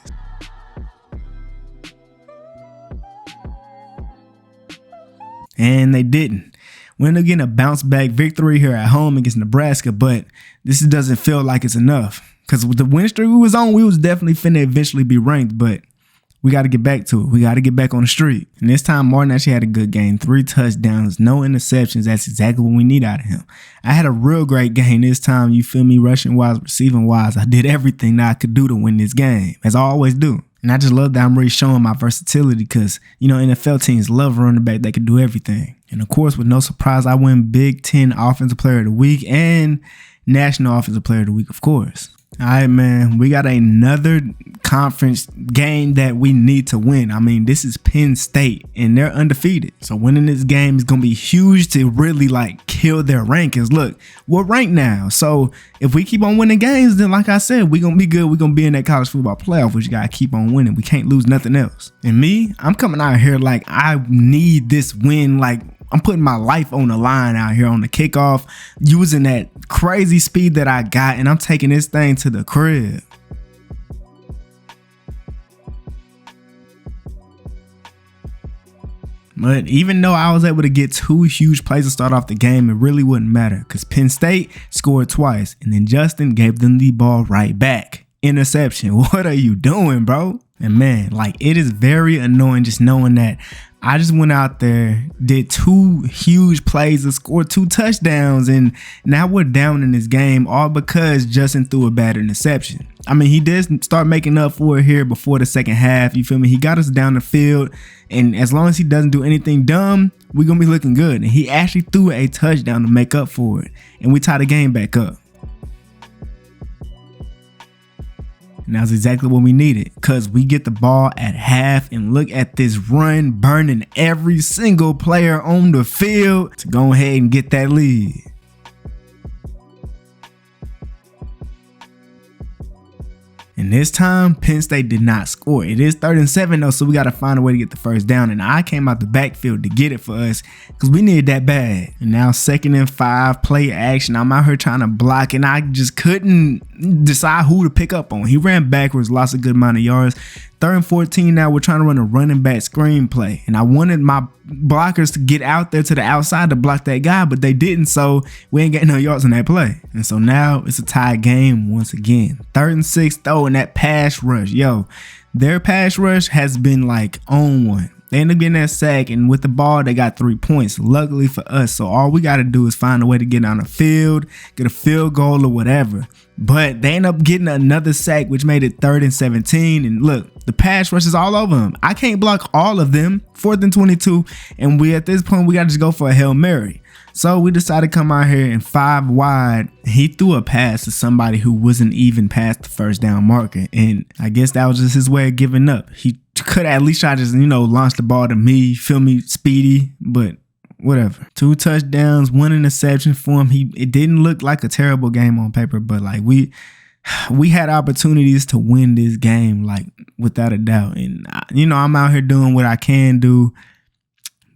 Speaker 1: And they didn't. We ended up getting a bounce back victory here at home against Nebraska, but this doesn't feel like it's enough. Because with the win streak we was on, we was definitely finna eventually be ranked. But we got to get back to it. We got to get back on the street. And this time, Martin actually had a good game. 3 touchdowns, no interceptions. That's exactly what we need out of him. I had a real great game this time, you feel me? Rushing wise, receiving wise. I did everything that I could do to win this game, as I always do. And I just love that I'm really showing my versatility because, NFL teams love a running back that can do everything. And of course, with no surprise, I win Big Ten Offensive Player of the Week and National Offensive Player of the Week, of course. All right, man, we got another conference game that we need to win. I mean, this is Penn State, and they're undefeated. So winning this game is going to be huge to really, kill their rankings. Look, we're ranked now. So if we keep on winning games, then like I said, we're going to be good. We're going to be in that college football playoff, which you got to keep on winning. We can't lose nothing else. And me, I'm coming out here like I need this win, I'm putting my life on the line out here on the kickoff, using that crazy speed that I got, and I'm taking this thing to the crib. But even though I was able to get 2 huge plays to start off the game, it really wouldn't matter because Penn State scored twice, and then Justin gave them the ball right back. Interception. What are you doing, bro? And man, it is very annoying just knowing that I just went out there, did 2 huge plays and scored 2 touchdowns, and now we're down in this game all because Justin threw a bad interception. I mean, he did start making up for it here before the second half. You feel me? He got us down the field, and as long as he doesn't do anything dumb, we're going to be looking good. And he actually threw a touchdown to make up for it, and we tie the game back up. And that's exactly what we needed because we get the ball at half and look at this run burning every single player on the field to go ahead and get that lead. And this time, Penn State did not score. It is 3rd and 7 though, so we got to find a way to get the first down. And I came out the backfield to get it for us because we needed that bad. And now 2nd and 5, play action. I'm out here trying to block, and I just couldn't decide who to pick up on. He ran backwards, lost a good amount of yards. 3rd and 14 now, we're trying to run a running back screen play. And I wanted my blockers to get out there to the outside to block that guy, but they didn't, so we ain't getting no yards on that play. And so now it's a tie game once again. 3rd and 6 though, and that pass rush. Yo, their pass rush has been on one. They end up getting that sack, and with the ball, they got 3 points. Luckily for us, so all we got to do is find a way to get on the field, get a field goal or whatever. But they end up getting another sack, which made it 3rd and 17. And look, the pass rush is all over them. I can't block all of them. 4th and 22, and at this point, we got to just go for a Hail Mary. So we decided to come out here and 5 wide. He threw a pass to somebody who wasn't even past the first down marker. And I guess that was just his way of giving up. He could at least try to just, launch the ball to me, feel me, speedy, but whatever. 2 touchdowns, 1 interception for him. It didn't look like a terrible game on paper, but we had opportunities to win this game, without a doubt. And, I'm out here doing what I can do.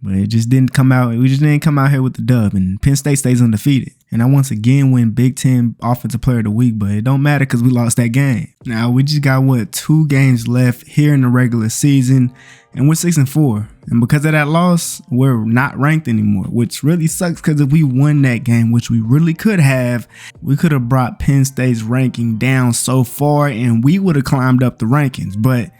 Speaker 1: But it just didn't come out. We just didn't come out here with the dub. And Penn State stays undefeated. And I once again win Big Ten Offensive Player of the Week. But it don't matter because we lost that game. Now we just got 2 games left here in the regular season. And we're 6-4. And because of that loss, we're not ranked anymore. Which really sucks because if we won that game, which we really could have, we could have brought Penn State's ranking down so far. And we would have climbed up the rankings. But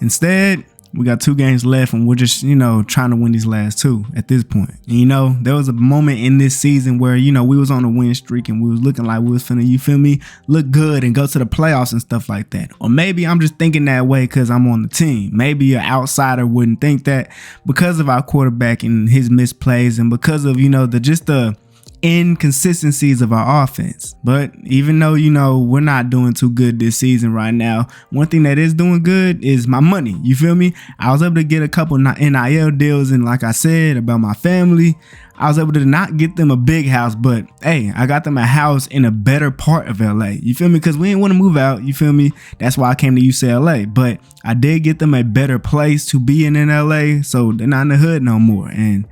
Speaker 1: instead, we got 2 games left, and we're just, trying to win these last 2 at this point. And, there was a moment in this season where, we was on a win streak and we was looking like we was finna, you feel me, look good and go to the playoffs and stuff like that. Or maybe I'm just thinking that way because I'm on the team. Maybe an outsider wouldn't think that because of our quarterback and his misplays and because of, the inconsistencies of our offense. But even though, we're not doing too good this season right now, one thing that is doing good is my money. You feel me? I was able to get a couple NIL deals, and like I said about my family, I was able to not get them a big house, but hey, I got them a house in a better part of LA. You feel me? Because we didn't want to move out. You feel me? That's why I came to UCLA. But I did get them a better place to be in LA, so they're not in the hood no more. And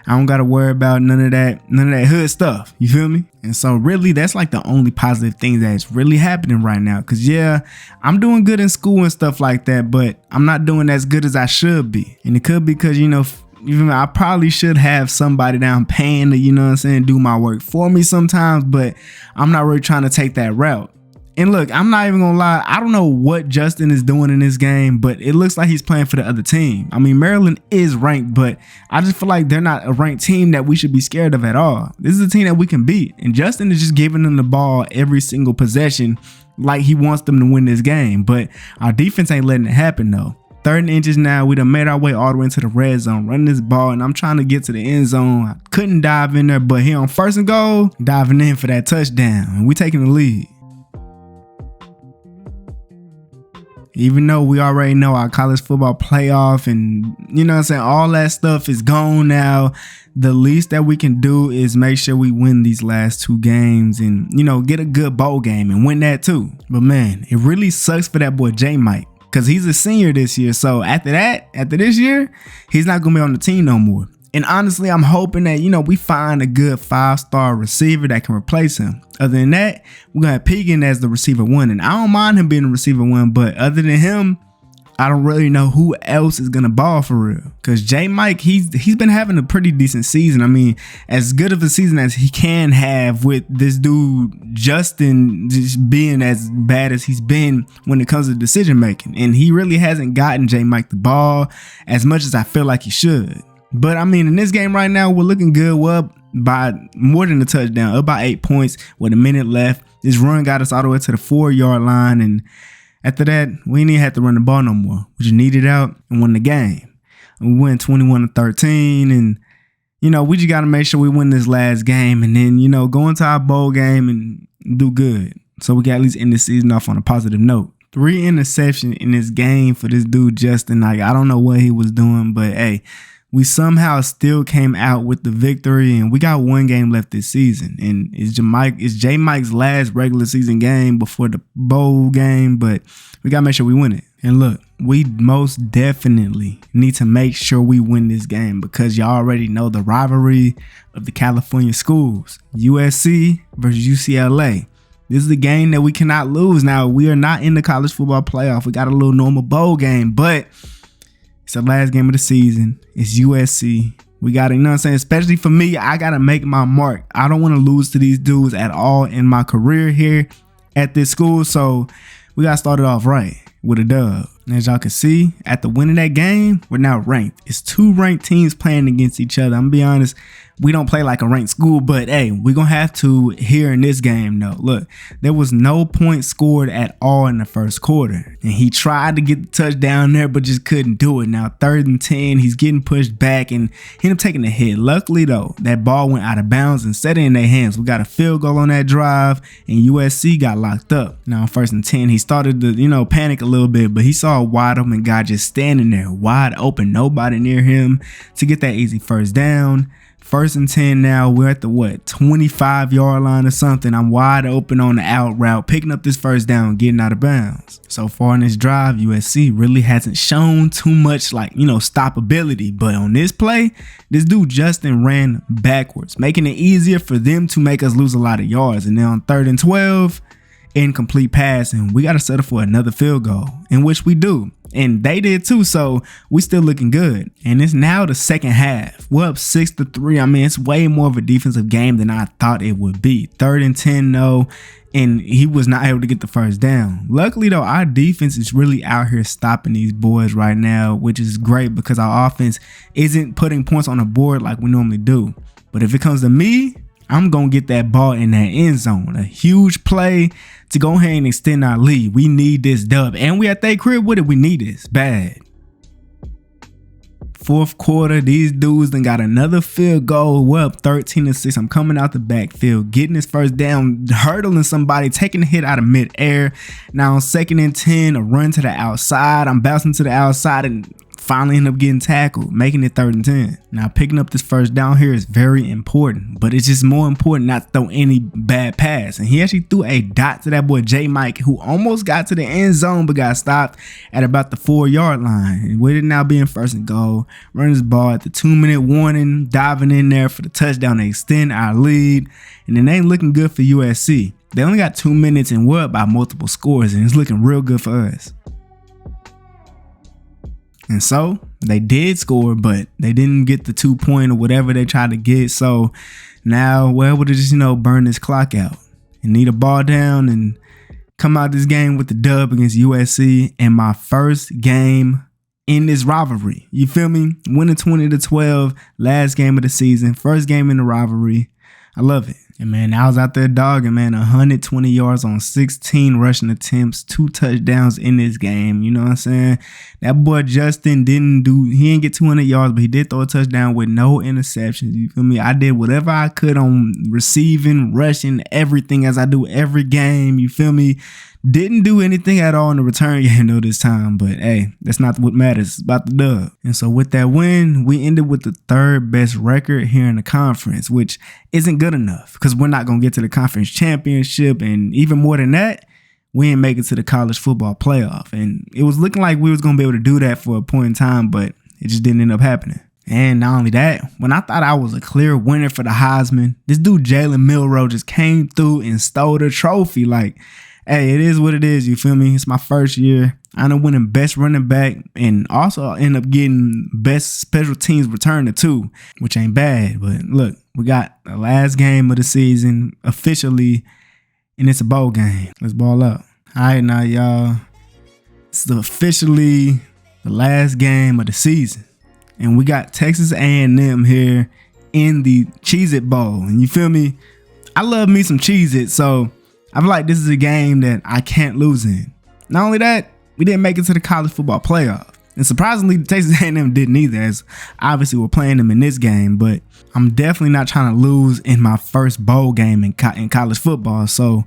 Speaker 1: I don't got to worry about none of that hood stuff. You feel me? And so really, that's the only positive thing that's really happening right now. Because yeah, I'm doing good in school and stuff like that, but I'm not doing as good as I should be. And it could be because, even I probably should have somebody that I'm paying to, do my work for me sometimes, but I'm not really trying to take that route. And look, I'm not even gonna lie, I don't know what Justin is doing in this game, but it looks like he's playing for the other team. I mean, Maryland is ranked, but I just feel like they're not a ranked team that we should be scared of at all. This is a team that we can beat, and Justin is just giving them the ball every single possession like he wants them to win this game. But our defense ain't letting it happen though. 3rd inches now, we done made our way all the way into the red zone, running this ball, and I'm trying to get to the end zone. I couldn't dive in there, but here on 1st and goal, diving in for that touchdown, and we taking the lead. Even though we already know our college football playoff and, you know what I'm saying, all that stuff is gone now, the least that we can do is make sure we win these last 2 games and, you know, get a good bowl game and win that too. But man, it really sucks for that boy J Mike, because he's a senior this year. So after this year, he's not going to be on the team no more. And honestly, I'm hoping that, you know, we find a good 5-star receiver that can replace him. Other than that, we're going to have Pegan as the receiver 1. And I don't mind him being the receiver 1, but other than him, I don't really know who else is going to ball for real. Because J Mike, he's been having a pretty decent season. I mean, as good of a season as he can have with this dude Justin just being as bad as he's been when it comes to decision making. And he really hasn't gotten J Mike the ball as much as I feel like he should. But I mean, in this game right now, we're looking good. We're up by more than a touchdown, up by 8 points with a minute left. This run got us all the way to the 4-yard line. And after that, we didn't even have to run the ball no more. We just needed out and won the game. And we win 21-13. And, you know, we just got to make sure we win this last game and then, you know, go into our bowl game and do good. So we can at least end the season off on a positive note. 3 interceptions in this game for this dude, Justin. Like, I don't know what he was doing, but hey, we somehow still came out with the victory, and we got 1 game left this season. And it's J Mike's last regular season game before the bowl game, but we got to make sure we win it. And look, we most definitely need to make sure we win this game because y'all already know the rivalry of the California schools, USC versus UCLA. This is the game that we cannot lose. Now, we are not in the college football playoff. We got a little normal bowl game, but it's the last game of the season. It's USC. We got to, you know what I'm saying? Especially for me, I got to make my mark. I don't want to lose to these dudes at all in my career here at this school. So we got to start it off right with a dub. And as y'all can see, after winning that game, we're now ranked. It's 2 ranked teams playing against each other. I'm going to be honest. We don't play like a ranked school, but hey, we're going to have to here in this game though. Look, there was no points scored at all in the first quarter. And he tried to get the touchdown there, but just couldn't do it. Now, 3rd and 10, he's getting pushed back and he ended up taking a hit. Luckily though, that ball went out of bounds and set it in their hands. We got a field goal on that drive and USC got locked up. Now, 1st and 10, he started to, you know, panic a little bit, but he saw a wide open guy just standing there, wide open, nobody near him to get that easy 1st down. 1st and 10 now, we're at the 25-yard line or something. I'm wide open on the out route, picking up this 1st down, getting out of bounds. So far in this drive, USC really hasn't shown too much stoppability. But on this play, this dude Justin ran backwards, making it easier for them to make us lose a lot of yards. And then on 3rd and 12, incomplete pass, and we got to settle for another field goal, in which we do. And they did too, so we still looking good. And it's now the second half. We're up 6-3. I mean, it's way more of a defensive game than I thought it would be. 3rd and 10 though, and he was not able to get the 1st down. Luckily though, our defense is really out here stopping these boys right now, which is great because our offense isn't putting points on the board like we normally do. But if it comes to me, I'm going to get that ball in that end zone. A huge play to go ahead and extend our lead. We need this dub. And we at their crib with it. We need this bad. 4th quarter, these dudes done got another field goal. We're up 13-6. I'm coming out the backfield, getting this 1st down, hurdling somebody, taking a hit out of midair. Now on 2nd and 10, a run to the outside. I'm bouncing to the outside and finally end up getting tackled, making it 3rd and 10. Now picking up this 1st down here is very important, but it's just more important not to throw any bad pass. And he actually threw a dot to that boy J Mike, who almost got to the end zone but got stopped at about the 4-yard line. And with it now being 1st and goal, running his ball at the 2-minute warning, diving in there for the touchdown to extend our lead. And it ain't looking good for USC. They only got 2 minutes and we're up by multiple scores, and it's looking real good for us. And so they did score, but they didn't get the 2-point or whatever they tried to get. So now we're able to just, burn this clock out and need a ball down and come out this game with the dub against USC and my first game in this rivalry. You feel me? Winning 20-12, last game of the season, first game in the rivalry. I love it. And man, I was out there dogging, man, 120 yards on 16 rushing attempts, 2 touchdowns in this game. You know what I'm saying? That boy Justin he didn't get 200 yards, but he did throw a touchdown with no interceptions. You feel me? I did whatever I could on receiving, rushing, everything as I do every game. You feel me? Didn't do anything at all in the return game though this time, but hey, that's not what matters. It's about the dub. And so with that win, we ended with the 3rd best record here in the conference, which isn't good enough because we're not going to get to the conference championship. And even more than that, we ain't make it to the college football playoff. And it was looking like we was going to be able to do that for a point in time, but it just didn't end up happening. And not only that, when I thought I was a clear winner for the Heisman, this dude Jalen Milroe just came through and stole the trophy. Like, hey, it is what it is. You feel me? It's my first year. I ended up winning best running back and also end up getting best special teams returner too, which ain't bad. But look, we got the last game of the season officially, and it's a bowl game. Let's ball up. All right, now y'all, it's officially the last game of the season, and we got Texas A&M here in the Cheez-It Bowl. And you feel me? I love me some Cheez-It, so I feel like this is a game that I can't lose in. Not only that, we didn't make it to the college football playoff. And surprisingly, Texas A&M didn't either, as obviously we're playing them in this game. But I'm definitely not trying to lose in my first bowl game in college football. So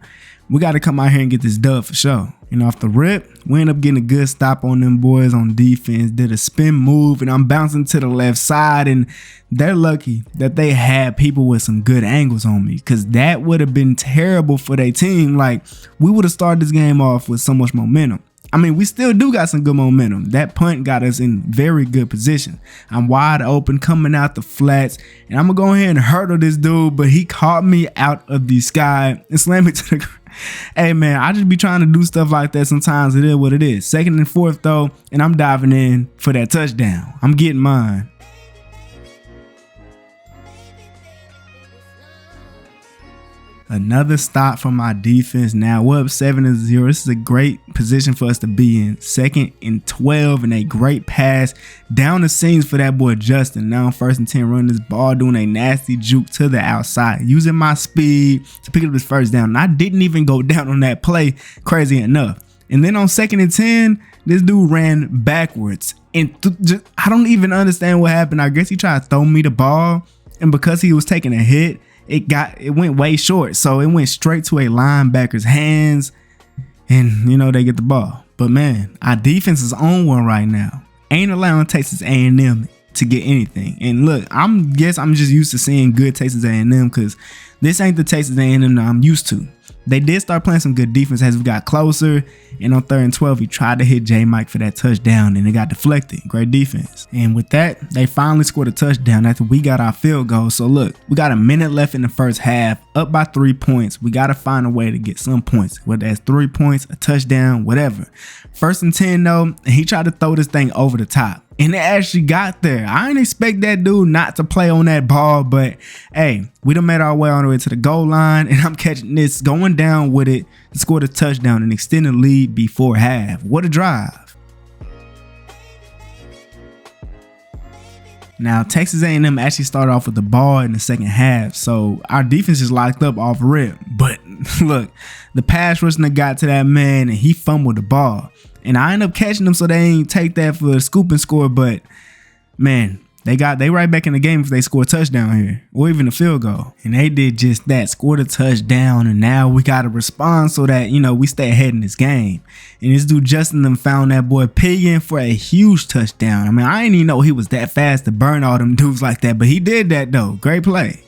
Speaker 1: we got to come out here and get this dub for sure. You know, off the rip, we end up getting a good stop on them boys on defense, did a spin move, and I'm bouncing to the left side, and they're lucky that they had people with some good angles on me, because that would have been terrible for their team. Like, we would have started this game off with so much momentum. I mean, we still do got some good momentum. That punt got us in very good position. I'm wide open, coming out the flats, and I'm going to go ahead and hurdle this dude, but he caught me out of the sky and slammed me to the ground. Hey, man, I just be trying to do stuff like that sometimes. It is what it is. 2nd and 4th, though, and I'm diving in for that touchdown. I'm getting mine. Another stop from my defense. Now we're up 7-0. This is a great position for us to be in. 2nd and 12 and a great pass down the seams for that boy Justin. Now 1st and 10, running this ball, doing a nasty juke to the outside, using my speed to pick up this first down. And I didn't even go down on that play, crazy enough. And then on 2nd and 10, this dude ran backwards. And I don't even understand what happened. I guess he tried to throw me the ball, and because he was taking a hit, it went way short, so it went straight to a linebacker's hands, and you know, they get the ball. But man, our defense is on one right now. Ain't allowing Texas A&M to get anything. And look, I'm just used to seeing good Texas A&M, because this ain't the Texas A&M that I'm used to. They did start playing some good defense as we got closer, and on 3rd and 12, he tried to hit J. Mike for that touchdown, and it got deflected. Great defense. And with that, they finally scored a touchdown after we got our field goal. So look, we got a minute left in the first half, up by 3 points. We got to find a way to get some points, whether that's 3 points, a touchdown, whatever. 1st and 10 though, and he tried to throw this thing over the top. And it actually got there. I didn't expect that dude not to play on that ball, but hey, we done made our way all the way to the goal line, and I'm catching this, going down with it to score the touchdown and extend the lead before half. What a drive. Now, Texas A&M actually started off with the ball in the second half, so our defense is locked up off rip. But look, the pass rush got to that man, and he fumbled the ball. And I end up catching them, so they ain't take that for a scoop and score. But man, they right back in the game if they score a touchdown here, or even a field goal. And they did just that, scored a touchdown, and now we got to respond so that, you know, we stay ahead in this game. And this dude Justin them found that boy Piggin for a huge touchdown. I mean, I didn't even know he was that fast to burn all them dudes like that, but he did that though. Great play.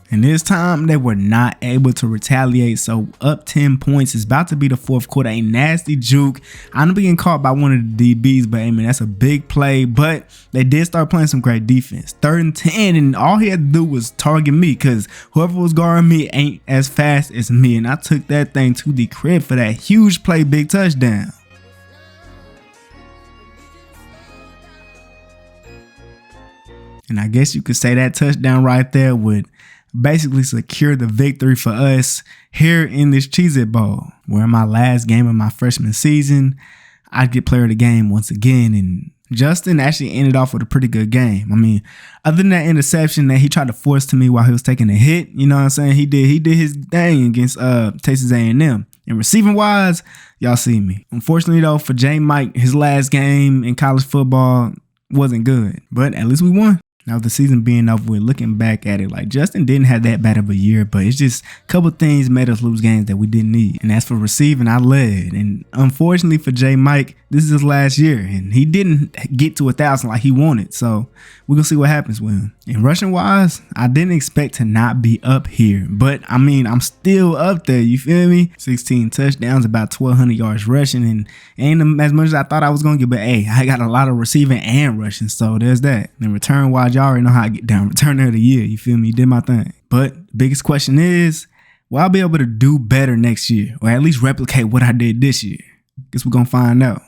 Speaker 1: And this time, they were not able to retaliate, so up 10 points. It's about to be the 4th quarter. A nasty juke. I ended up getting caught by one of the DBs, but I mean, that's a big play. But they did start playing some great defense. 3rd and 10, and all he had to do was target me, because whoever was guarding me ain't as fast as me. And I took that thing to the crib for that huge play, big touchdown. And I guess you could say that touchdown right there would basically secure the victory for us here in this Cheez-It Bowl, where in my last game of my freshman season, I'd get player of the game once again. And Justin actually ended off with a pretty good game. I mean, other than that interception that he tried to force to me while he was taking a hit, you know what I'm saying? He did his thing against Texas A&M. And receiving wise, y'all see me. Unfortunately though, for J. Mike, his last game in college football wasn't good, but at least we won. Now, with the season being over with, looking back at it, like Justin didn't have that bad of a year, but it's just a couple things made us lose games that we didn't need. And as for receiving, I led. And unfortunately for J. Mike, this is his last year, and he didn't get to 1,000 like he wanted. So we're going to see what happens with him. And rushing wise, I didn't expect to not be up here, but I mean, I'm still up there. You feel me? 16 touchdowns, about 1,200 yards rushing, and ain't as much as I thought I was going to get, but hey, I got a lot of receiving and rushing. So there's that. And return wise, y'all already know how I get down. Returner of the year. You feel me? Did my thing. But the biggest question is, will I be able to do better next year, or at least replicate what I did this year? Guess we're going to find out.